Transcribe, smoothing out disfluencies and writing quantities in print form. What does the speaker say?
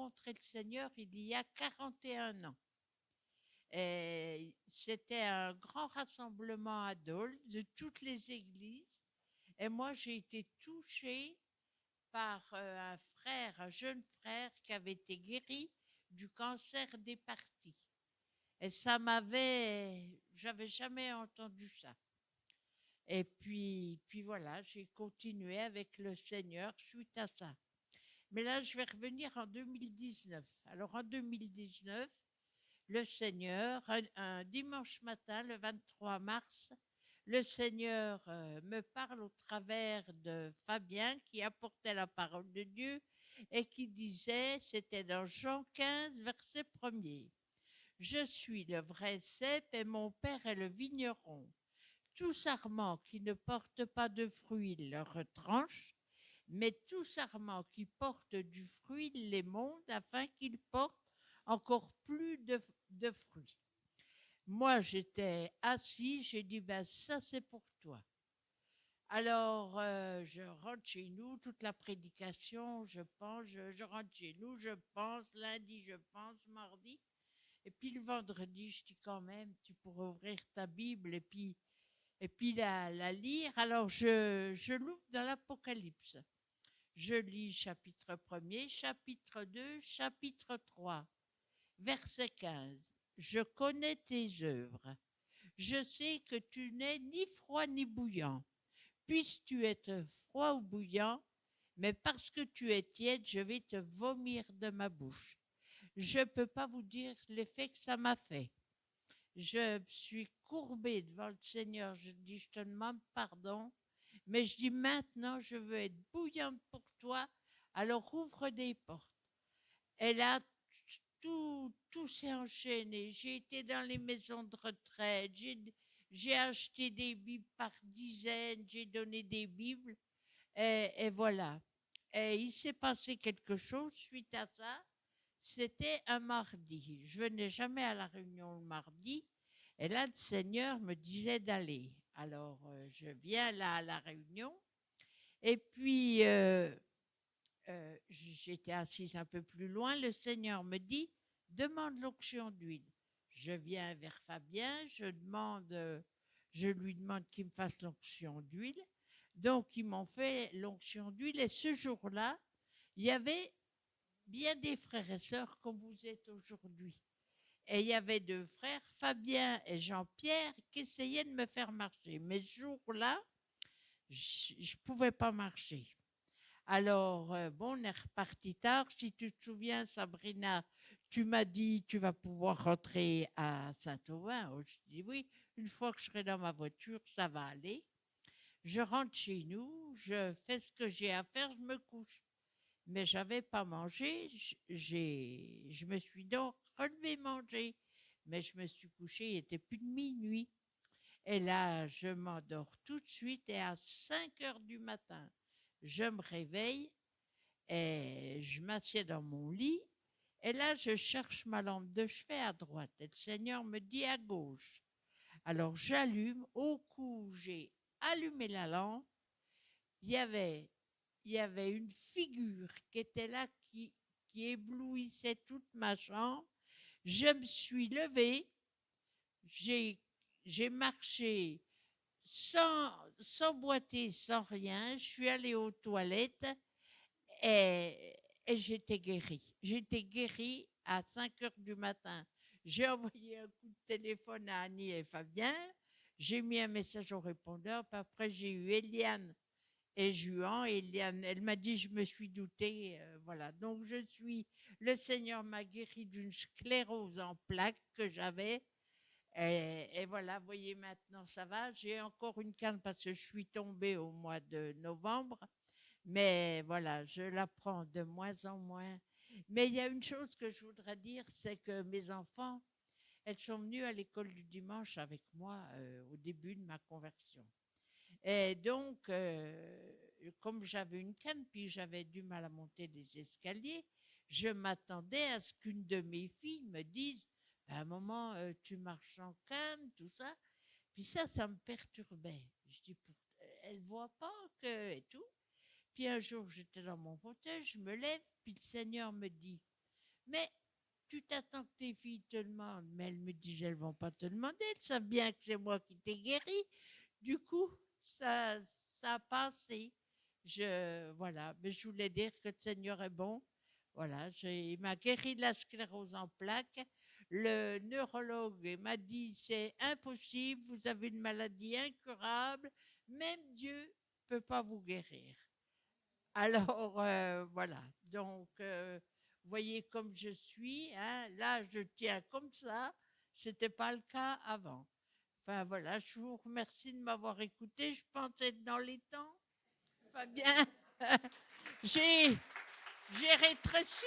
rencontré le Seigneur il y a 41 ans. Et c'était un grand rassemblement à Dole de toutes les églises. Et moi, j'ai été touchée par un frère, un jeune frère qui avait été guéri du cancer des parties. Et j'avais jamais entendu ça. Et puis voilà, j'ai continué avec le Seigneur suite à ça. Mais là, je vais revenir en 2019. Alors en 2019, le Seigneur, un dimanche matin, le 23 mars, le Seigneur me parle au travers de Fabien qui apportait la parole de Dieu et qui disait, c'était dans Jean 15, verset 1er, je suis le vrai cep et mon père est le vigneron. Tout sarment qui ne porte pas de fruits, il le retranche, mais tout sarment qui porte du fruit, il l'émonde afin qu'il porte encore plus de fruits. Moi, j'étais assis, j'ai dit, ben ça c'est pour toi. Alors, je rentre chez nous, toute la prédication, je pense, je rentre chez nous, je pense, lundi, je pense, mardi. Et puis le vendredi, je dis quand même, tu pourrais ouvrir ta Bible et puis la lire. Alors, je l'ouvre dans l'Apocalypse. Je lis chapitre 1er, chapitre 2, chapitre 3, verset 15. Je connais tes œuvres. Je sais que tu n'es ni froid ni bouillant. Puisses-tu être froid ou bouillant, mais parce que tu es tiède, je vais te vomir de ma bouche. Je ne peux pas vous dire l'effet que ça m'a fait. Je suis courbée devant le Seigneur. Je dis, je te demande pardon, mais je dis maintenant, je veux être bouillante pour toi. Alors ouvre des portes. Et là, tout s'est enchaîné. J'ai été dans les maisons de retraite. J'ai acheté des Bibles par dizaines. J'ai donné des Bibles. Et voilà. Et il s'est passé quelque chose suite à ça. C'était un mardi. Je venais jamais à la réunion le mardi. Et là, le Seigneur me disait d'aller. Alors, je viens là à la réunion. Et puis, j'étais assise un peu plus loin. Le Seigneur me dit, demande l'onction d'huile. Je viens vers Fabien. Je lui demande qu'il me fasse l'onction d'huile. Donc, ils m'ont fait l'onction d'huile. Et ce jour-là, il y avait bien des frères et sœurs comme vous êtes aujourd'hui. Et il y avait deux frères, Fabien et Jean-Pierre, qui essayaient de me faire marcher. Mais ce jour-là, je ne pouvais pas marcher. Alors, bon, on est reparti tard. Si tu te souviens, Sabrina, tu m'as dit, tu vas pouvoir rentrer à Saint-Aubin. Oh, je dis oui, une fois que je serai dans ma voiture, ça va aller. Je rentre chez nous, je fais ce que j'ai à faire, je me couche. Mais j'avais pas mangé. Je me suis donc relevé manger. Mais je me suis couchée, il était plus de minuit. Et là, je m'endors tout de suite et à 5 heures du matin, je me réveille et je m'assieds dans mon lit. Et là, je cherche ma lampe de chevet à droite et le Seigneur me dit à gauche. Alors j'allume. Au coup, j'ai allumé la lampe. Il y avait il y avait une figure qui était là, qui éblouissait toute ma chambre. Je me suis levée, j'ai, j'ai marché sans boiter, sans rien. Je suis allée aux toilettes et j'étais guérie. J'étais guérie à 5 heures du matin. J'ai envoyé un coup de téléphone à Annie et Fabien. J'ai mis un message au répondeur. Puis après, j'ai eu Eliane et Juan, et elle m'a dit, je me suis doutée, voilà. Donc, le Seigneur m'a guéri d'une sclérose en plaques que j'avais. Et voilà, vous voyez, maintenant, ça va. J'ai encore une canne parce que je suis tombée au mois de novembre. Mais voilà, je la prends de moins en moins. Mais il y a une chose que je voudrais dire, c'est que mes enfants, elles sont venues à l'école du dimanche avec moi au début de ma conversion. Et donc, comme j'avais une canne, puis j'avais du mal à monter des escaliers, je m'attendais à ce qu'une de mes filles me dise, ben, maman, tu marches en canne, tout ça. Puis ça me perturbait. Je dis, elle ne voit pas que, et tout. Puis un jour, j'étais dans mon fauteuil, je me lève, puis le Seigneur me dit, Mais tu t'attends que tes filles te demandent. Mais elles me disent, elles vont pas te demander. Elles savent bien que c'est moi qui t'ai guéri. Du coup, ça a passé. Voilà. Mais je voulais dire que le Seigneur est bon. Voilà. Il m'a guéri de la sclérose en plaques. Le neurologue m'a dit, c'est impossible. Vous avez une maladie incurable. Même Dieu ne peut pas vous guérir. Alors, voilà. Donc, vous voyez comme je suis, hein, là, je tiens comme ça. Ce n'était pas le cas avant. Enfin, voilà, je vous remercie de m'avoir écouté. Je pense être dans les temps. Fabien, j'ai, j'ai rétréci.